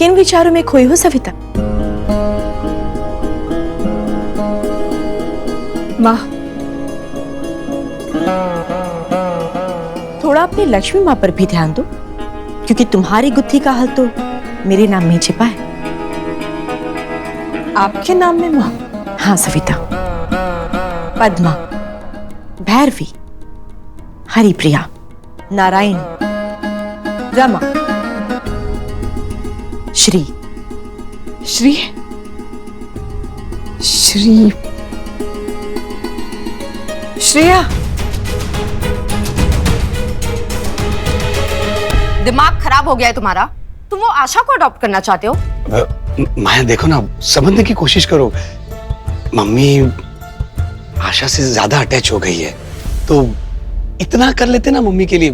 किन विचारों में खोई हो सविता? माँ, थोड़ा अपनी लक्ष्मी माँ पर भी ध्यान दो, क्योंकि तुम्हारी गुत्थी का हल तो मेरे नाम में छिपा है। आपके नाम में माँ? हाँ सविता, पद्मा, भैरवी, हरिप्रिया, नारायण, रमा, श्री। श्री? श्री? श्रेया? दिमाग खराब हो गया है तुम्हारा? तुम वो आशा को अडॉप्ट करना चाहते हो? माया देखो ना, समझने की कोशिश करो। मम्मी आशा से ज्यादा अटैच हो गई है, तो इतना कर लेते ना मम्मी के लिए,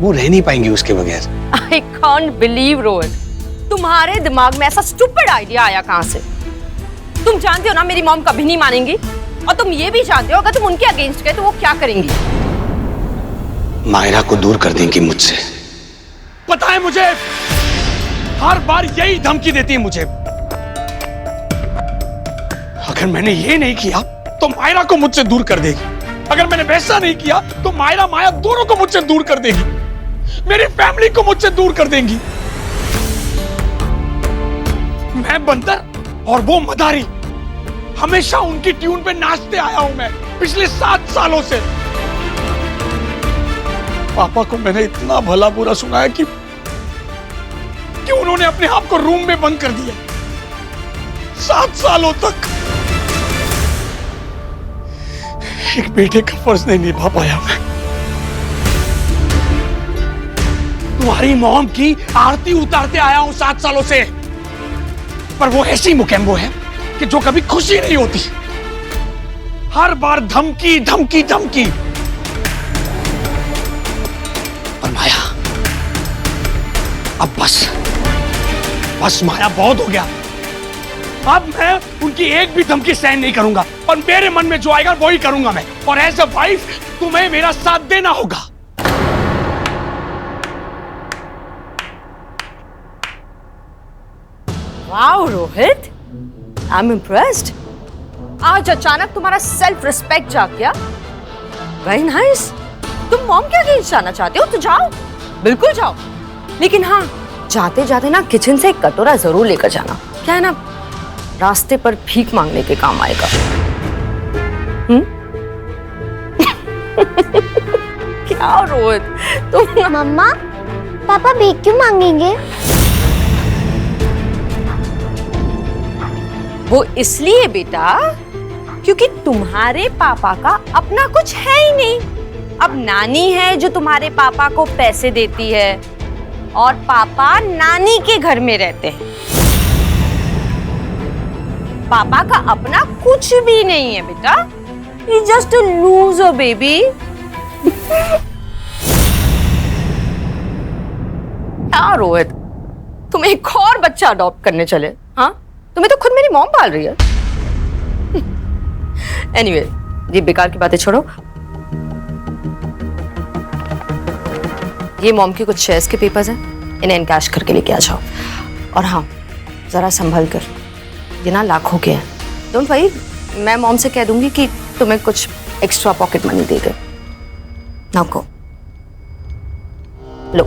वो रह नहीं पाएंगी उसके बगैर। I can't believe रोहित, तुम्हारे दिमाग में ऐसा स्टूपिड आइडिया आया कहाँ से? तुम जानते हो ना मेरी मॉम कभी नहीं मानेंगी, और तुम ये भी जानते हो अगर तुम उनके अगेंस्ट गए तो वो क्या करेंगी? मायरा को दूर कर देंगी मुझसे। पता है मुझे, हर बार यही धमकी देती है मुझे। अगर मैंने ये नहीं किया तो मायरा को मुझसे दूर कर देगी, अगर मैंने वैसा नहीं किया तो मायरा माया दोनों को मुझसे दूर कर देगी, मेरी फैमिली को मुझसे दूर कर देंगी। मैं बंदर और वो मदारी, हमेशा उनकी ट्यून पे नाचते आया हूं मैं पिछले 7 सालों से। पापा को मैंने इतना भला बुरा सुनाया कि उन्होंने अपने आप को रूम में बंद कर दिया 7 सालों तक। एक बेटे का फर्ज नहीं निभा पाया मैं। तुम्हारी मॉम की आरती उतारते आया हूं 7 सालों से, पर वो ऐसी मुकेम्बो है कि जो कभी खुशी नहीं होती, हर बार धमकी धमकी धमकी। पर माया, अब बस माया, बहुत हो गया। अब मैं उनकी एक भी धमकी सहन नहीं करूंगा, और मेरे मन में जो आएगा वही करूंगा मैं। और एज अ वाइफ तुम्हें मेरा साथ देना होगा। Wow Rohit, I am impressed. आज अचानक तुम्हारा सेल्फ रिस्पेक्ट जाग गया। Very nice. तुम मॉम के अगेंस्ट जाना चाहते हो तो जाओ, बिल्कुल जाओ, लेकिन हाँ, जाते जाते ना किचन से एक कटोरा जरूर लेकर जाना। क्या है ना, रास्ते पर भीख मांगने के काम आएगा। क्या रोहित तुम? मम्मा, पापा भीख क्यों मांगेंगे? वो इसलिए बेटा, क्योंकि तुम्हारे पापा का अपना कुछ है ही नहीं। अब नानी है जो तुम्हारे पापा को पैसे देती है, और पापा नानी के घर में रहते हैं। पापा का अपना कुछ भी नहीं है बेटा। He's just a loser, baby. क्या रोहित, तुम एक और बच्चा अडॉप्ट करने चले? हाँ, तुम्हें तो खुद मेरी मॉम पाल रही है। एनीवे, ये बेकार की बातें छोड़ो। ये मॉम के कुछ शेयर्स के पेपर्स हैं, इन्हें इनकैश करके लेके आ जाओ। और हाँ, जरा संभल कर, ये ना लाखों के हैं। डोंट वरी, मैं मॉम से कह दूंगी कि तुम्हें कुछ एक्स्ट्रा पॉकेट मनी दे दे। नाउ गो, लो।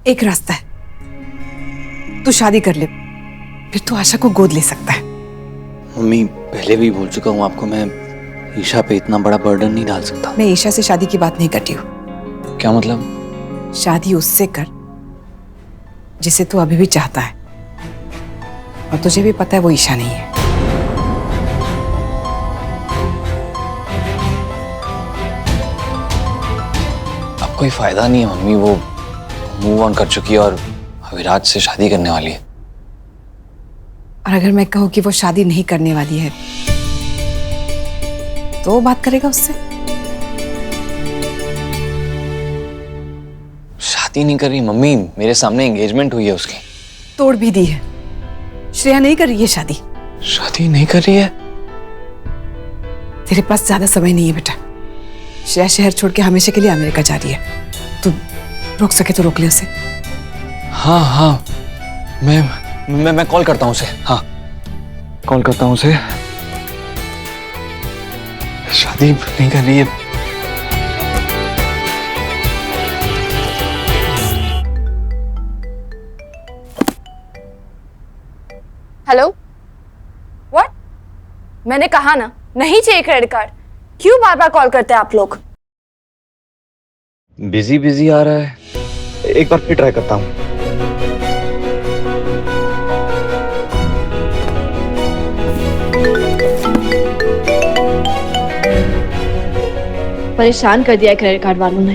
एक रास्ता है, तू शादी कर ले, फिर तू आशा को गोद ले सकता है। मम्मी, पहले भी बोल चुका हूँ आपको, मैं ईशा पे इतना बड़ा बर्डन नहीं डाल सकता। मैं ईशा से शादी की बात नहीं करती हूँ। क्या मतलब? शादी उससे कर जिसे तू अभी भी चाहता है, और तुझे भी पता है वो ईशा नहीं है। अब कोई फायदा नहीं है मम्मी, वो मूव ऑन कर चुकी है और अविराज से शादी करने वाली है। और अगर मैं कहूँ कि वो शादी नहीं करने वाली है तो वो बात करेगा उससे? शादी नहीं कर रही मम्मी, मेरे सामने एंगेजमेंट हुई है उसकी। तोड़ भी दी है। श्रेया नहीं कर रही है शादी। शादी नहीं कर रही है? तेरे पास ज्यादा समय नहीं है बेटा। श्रेया शहर छोड़ के हमेशा के लिए अमेरिका जा रही है। तू रोक सके तो रोक ले उसे। हाँ हाँ, मैं कॉल करता हूँ उसे। हाँ, कॉल करता हूँ उसे। शादी नहीं कर रही है। Hello, what? मैंने कहा ना नहीं चाहिए क्रेडिट कार्ड। क्यों बार बार कॉल करते हैं आप लोग? बिजी बिजी आ रहा है, एक बार फिर ट्राई करता हूँ। परेशान कर दिया है क्रेडिट कार्ड वालों ने।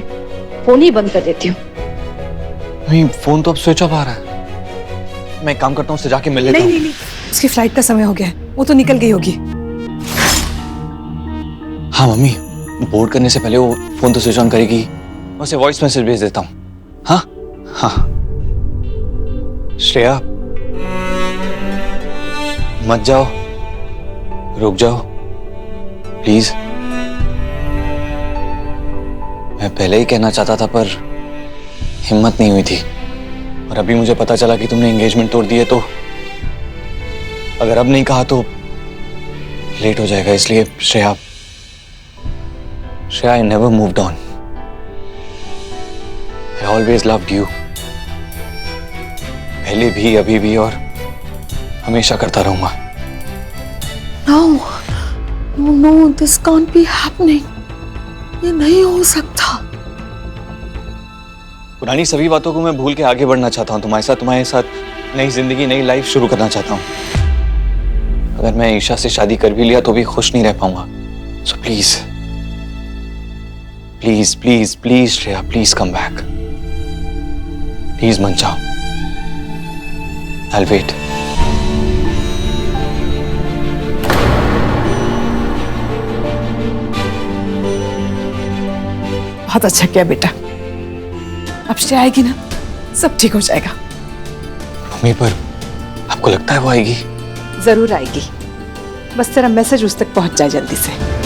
फोन ही बंद कर देती हूँ। नहीं, फोन तो अब स्विच ऑफ आ रहा है। मैं एक काम करता हूँ, उससे जाके मिल लेता हूँ। नहीं, उसकी फ्लाइट का समय हो गया है, वो तो निकल गई होगी। हाँ मम्मी, बोर्ड करने से पहले वो फोन तो स्विच ऑन करेगी। मैं उसे वॉइस मैसेज भेज देता हूँ। हाँ हाँ। श्रेया, मत जाओ, रुक जाओ प्लीज। मैं पहले ही कहना चाहता था पर हिम्मत नहीं हुई थी, और अभी मुझे पता चला कि तुमने एंगेजमेंट तोड़ दी है, तो अगर अब नहीं कहा तो लेट हो जाएगा। इसलिए Shreya, I never moved on. I always loved you. पहले भी, अभी भी और हमेशा करता रहूंगा। No, this can't be happening. ये नहीं हो सकता। पुरानी सभी बातों को मैं भूल के आगे बढ़ना चाहता हूँ। तुम्हारे साथ नई जिंदगी, नई लाइफ शुरू करना चाहता हूँ। अगर मैं ईशा से शादी कर भी लिया तो भी खुश नहीं रह पाऊंगा। So please, please please please Shreya, please come back. Please मत जाओ। I'll wait. बहुत अच्छा किया बेटा। अब श्रेया आएगी ना, सब ठीक हो जाएगा। मम्मी, पर आपको लगता है वो आएगी? जरूर आएगी, बस तेरा मैसेज उस तक पहुंच जाए जल्दी से।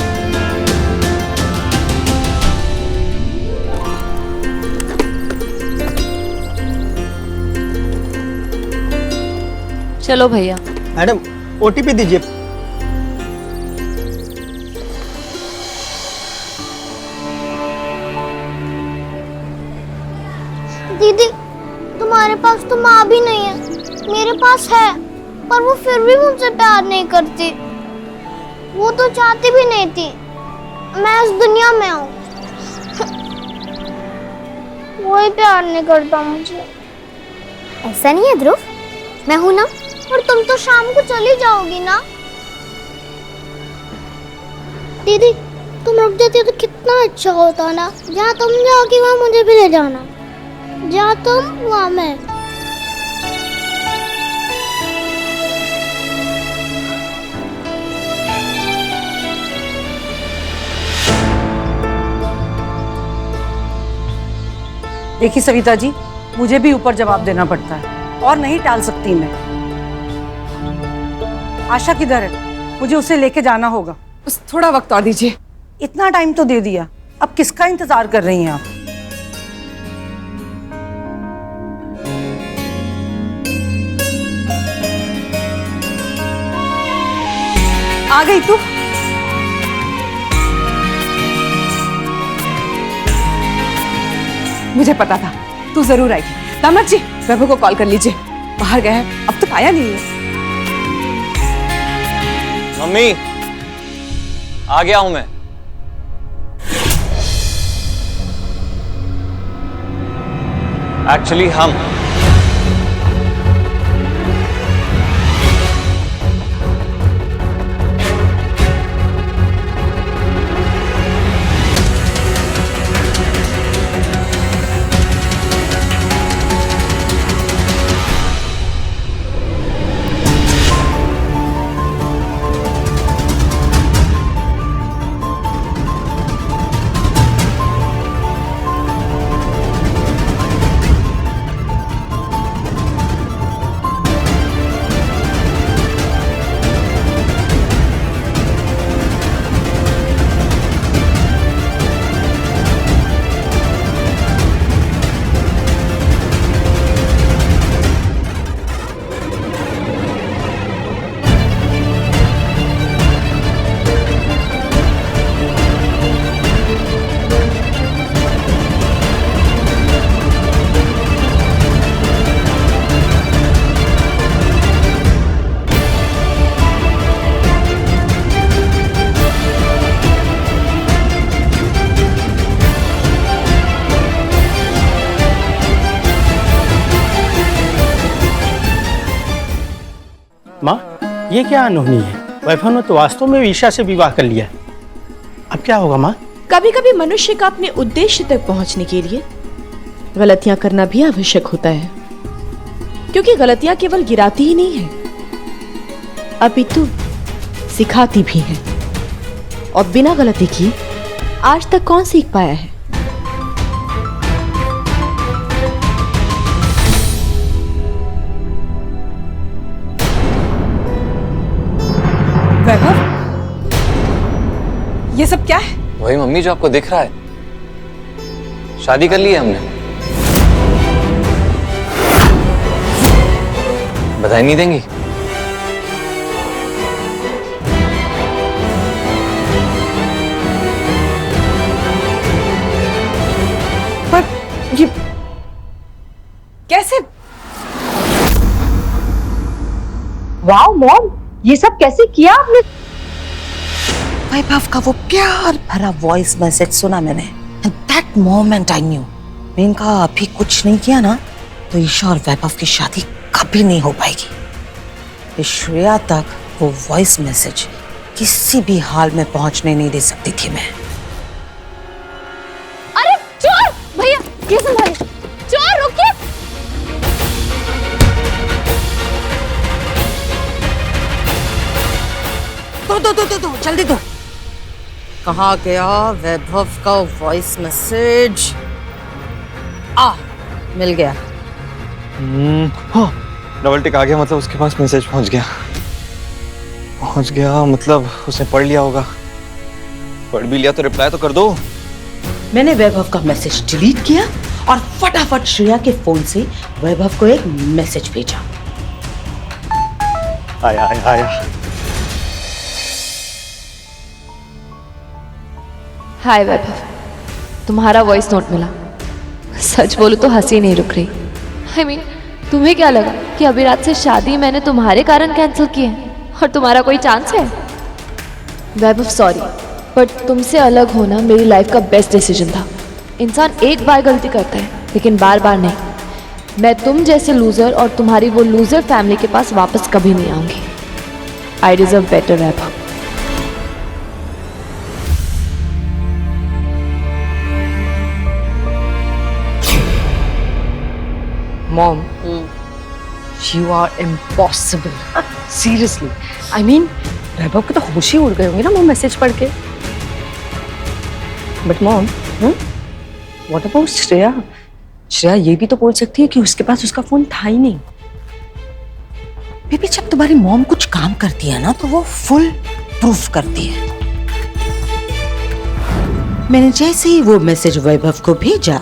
चलो भैया। मैडम, ओटीपी दीजिए। दीदी, तुम्हारे पास तो माँ भी नहीं है। मेरे पास है, पर वो फिर भी मुझसे प्यार नहीं करती। वो तो चाहती भी नहीं थी मैं इस दुनिया में आऊं। वही प्यार नहीं करता मुझे। ऐसा नहीं है ध्रुव, मैं हूं ना। और तुम तो शाम को चली जाओगी ना। दीदी, तुम रुक जाती तो कितना अच्छा होता ना। जहाँ तुम जाओगी वहाँ मुझे भी ले जाना। जहाँ तुम वहाँ मैं। देखिए सविता जी, मुझे भी ऊपर जवाब देना पड़ता है और नहीं टाल सकती मैं। आशा किधर है? मुझे उसे लेके जाना होगा। बस थोड़ा वक्त और दीजिए। इतना टाइम तो दे दिया, अब किसका इंतजार कर रही हैं आप? आ गई तू? मुझे पता था तू जरूर आएगी। दामाद जी, वैभव को कॉल कर लीजिए। बाहर गए हैं, अब तक आया नहीं है। मम्मी, आ गया हूं मैं। एक्चुअली हम माँ, ये क्या अनहोनी है? वैभव ने तो वास्तव में ईशा से विवाह कर लिया। अब क्या होगा माँ? कभी कभी मनुष्य का अपने उद्देश्य तक पहुंचने के लिए गलतियां करना भी आवश्यक होता है, क्योंकि गलतियां केवल गिराती ही नहीं है, अपितु सिखाती भी है। और बिना गलती किए आज तक कौन सीख पाया है? वैभव, ये सब क्या है? वही मम्मी जो आपको दिख रहा है। शादी कर ली है हमने। बधाई नहीं देंगी? पर ये कैसे? वाओ मॉम, ये सब कैसे किया आपने? वैभव का वो प्यार भरा वॉइस मैसेज सुना मैंने, and that moment I knew, मैं इनका अभी कुछ नहीं किया ना तो ईशा और वैभव की शादी कभी नहीं हो पाएगी। इस श्रेया तक वो वॉइस मैसेज किसी भी हाल में पहुंचने नहीं दे सकती थी मैं। अरे चोर! भैया ये संभालिए, चोर रुकिए! दो जल्दी दो। कहाँ गया वैभव का वॉइस मैसेज? मिल गया। हाँ, डबल टिक आ गया, मतलब उसके पास मैसेज पहुंच गया मतलब उसने पढ़ लिया होगा। पढ़ भी लिया तो रिप्लाई तो कर दो। मैंने वैभव का मैसेज डिलीट किया और फटाफट श्रेया के फोन से वैभव को एक मैसेज भेजा। आया। हाय वैभव, तुम्हारा वॉइस नोट मिला। सच बोलूं तो हंसी नहीं रुक रही। I mean, तुम्हें क्या लगा कि अभी रात से शादी मैंने तुम्हारे कारण कैंसिल की है और तुम्हारा कोई चांस है? वैभव सॉरी, बट तुमसे अलग होना मेरी लाइफ का बेस्ट डिसीजन था। इंसान एक बार गलती करता है लेकिन बार बार नहीं। मैं तुम जैसे लूजर और तुम्हारी वो लूजर फैमिली के पास वापस कभी नहीं आऊंगी। I deserve better Vaibhav. Mom, you are impossible. Seriously, I mean Vaibhav के तो होश ही उड़ गए होंगे ना वो मैसेज पढ़ के। But mom, what about Shreya? Shreya ये भी तो बोल सकती है कि उसके पास उसका फोन था ही नहीं। बेबी, जब तुम्हारी मॉम कुछ काम करती है ना तो वो फुल प्रूफ करती है। मैंने जैसे ही वो मैसेज वैभव को भेजा,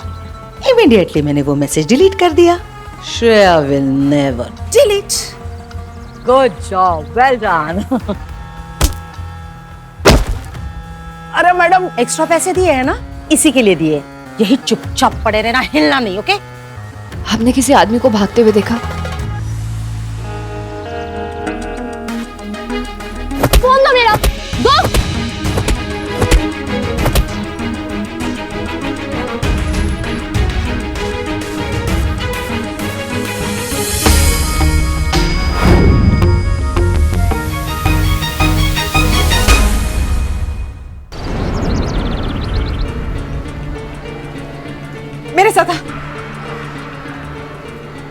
इमीडिएटली मैंने वो मैसेज डिलीट कर दिया। Shreya will never delete. Good job, well done. अरे मैडम, एक्स्ट्रा पैसे दिए हैं ना, इसी के लिए दिए। यही चुपचाप पड़े रहना, हिलना नहीं, ओके? हमने किसी आदमी को भागते हुए देखा? फोन दो मेरा, दो। मेरे साथ आ।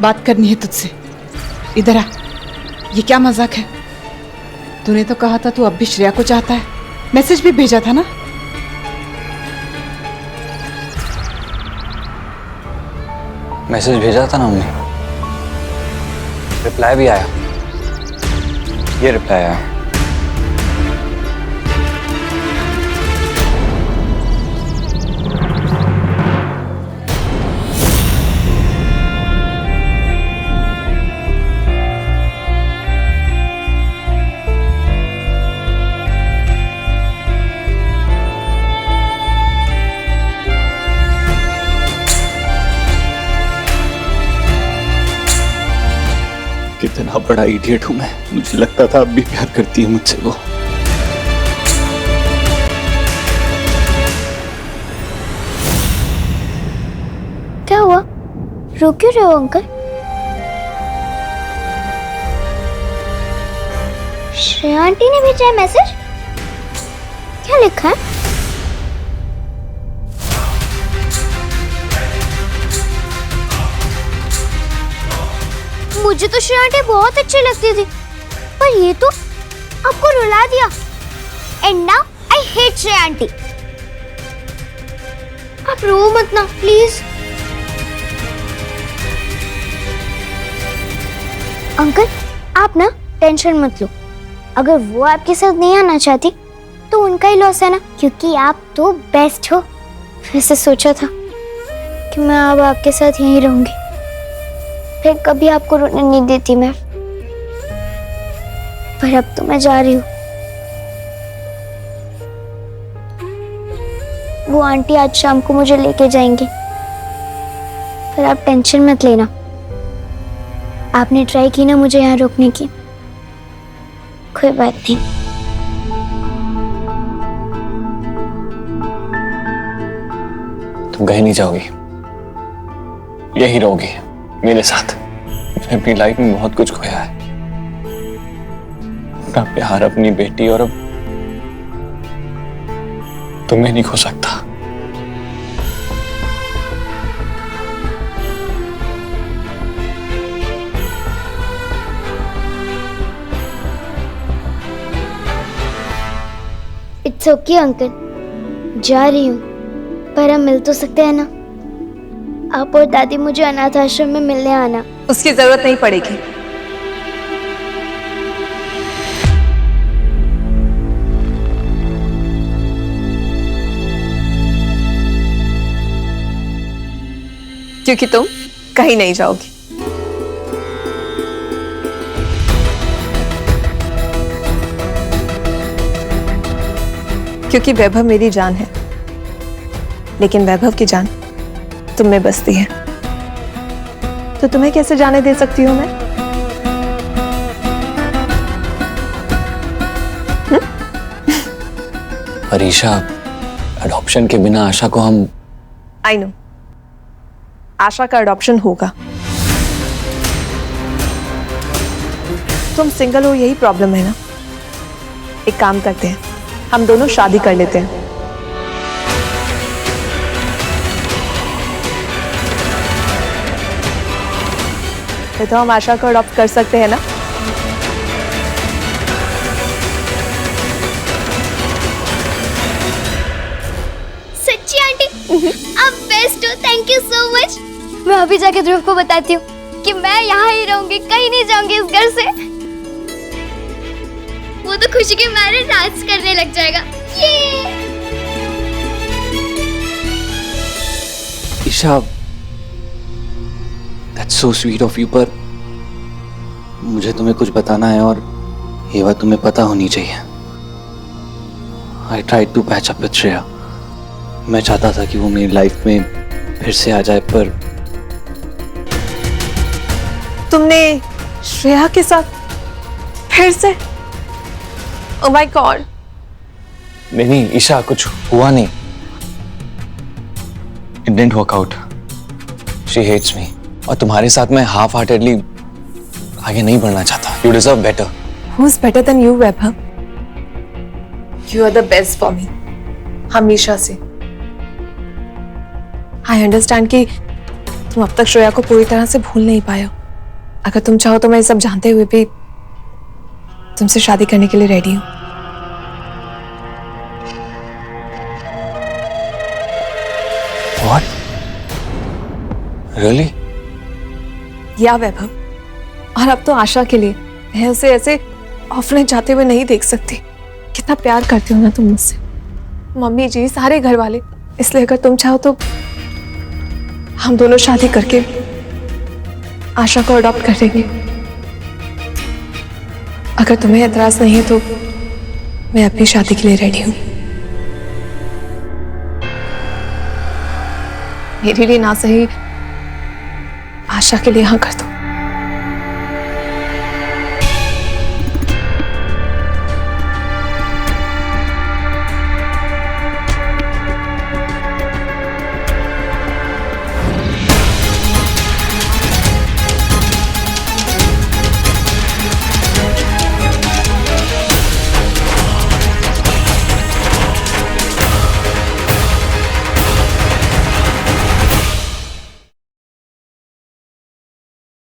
बात करनी है तुझसे, इधर आ। ये क्या मजाक है? तूने तो कहा था तू अब भी श्रेया को चाहता है, मैसेज भी भेजा था ना? मैसेज भेजा था ना हमने, रिप्लाई भी आया। ये रिप्लाई आया। कितना बड़ा इडियट हूं मैं। मुझे लगता था अब भी प्यार करती है मुझसे वो। क्या हुआ? रो क्यों रहे हो अंकल? श्रेया आंटी ने भेजा है मैसेज? क्या लिखा है? मुझे तो श्रेया आंटी बहुत अच्छी लगती थी, पर ये तो आपको रुला दिया। And now I hate Shreya aunty. आप रो मत ना प्लीज। अंकल आप ना टेंशन मत लो, अगर वो आपके साथ नहीं आना चाहती तो उनका ही लॉस है ना, क्योंकि आप तो बेस्ट हो। वैसे सोचा था कि मैं अब आपके साथ यहीं रहूंगी, फिर कभी आपको रोने नहीं देती मैं, पर अब तो मैं जा रही हूँ। वो आंटी आज शाम को मुझे लेके जाएंगे, पर आप टेंशन मत लेना। आपने ट्राई की ना मुझे यहाँ रोकने की, कोई बात नहीं। तुम कहीं नहीं जाओगी, यही रहोगी मेरे साथ। मैंने अपनी लाइफ में बहुत कुछ खोया है, अपना प्यार, अपनी बेटी, और अब तुम्हें नहीं खो सकता। इट्स ओके अंकल, जा रही हूँ, पर हम मिल तो सकते हैं ना? आप और दादी मुझे अनाथ आश्रम में मिलने आना। उसकी जरूरत नहीं पड़ेगी। क्योंकि तुम कहीं नहीं जाओगी। क्योंकि वैभव मेरी जान है, लेकिन वैभव की जान तुम में बसती है, तो तुम्हें कैसे जाने दे सकती हूँ मैं? ईशा, अडॉप्शन के बिना आशा को हम... आई नो, आशा का अडॉप्शन होगा। तुम सिंगल हो, यही प्रॉब्लम है ना? एक काम करते हैं, हम दोनों शादी कर लेते हैं। तो हम आशा को अडॉप्ट कर सकते हैं ना? सच्ची आंटी, आप बेस्ट हो, थैंक यू सो मच। मैं अभी जाके ध्रुव को बताती हूँ कि मैं यहाँ ही रहूंगी, कहीं नहीं जाऊंगी इस घर से। वो तो खुशी के मारे डांस करने लग जाएगा। Isha, that's so sweet of you, पर मुझे तुम्हें कुछ बताना है और ये बात तुम्हें पता होनी चाहिए। I tried to patch up with Shreya. मैं चाहता था कि वो मेरी लाइफ में फिर से आ जाए, पर तुमने श्रेया के साथ फिर से? Oh my God! नहीं ईशा, कुछ हुआ नहीं। It didn't work out. She hates me, और तुम्हारे साथ मैं हाफ हार्टेडली आगे नहीं बढ़ना चाहता। You deserve better. Who's better than you, Vaibhav? You are the best for me. हमेशा से। I understand कि तुम अब तक श्रेया को पूरी तरह से भूल नहीं पाए हो। अगर तुम चाहो तो मैं सब जानते हुए भी तुमसे शादी करने के लिए रेडी हूँ। What? Really? या वैभव, और अब तो आशा के लिए मैं उसे ऐसे ऑफलाइन जाते हुए नहीं देख सकती। कितना प्यार करती हो ना तुम मुझसे, मम्मी जी, सारे घर वाले। इसलिए अगर तुम चाहो तो हम दोनों शादी करके आशा को अडॉप्ट कर देंगे। अगर तुम्हें एतराज नहीं है तो मैं अपनी शादी के लिए रेडी हूँ। मेरे लिए ना सही, आशा के लिए हाँ कर दो।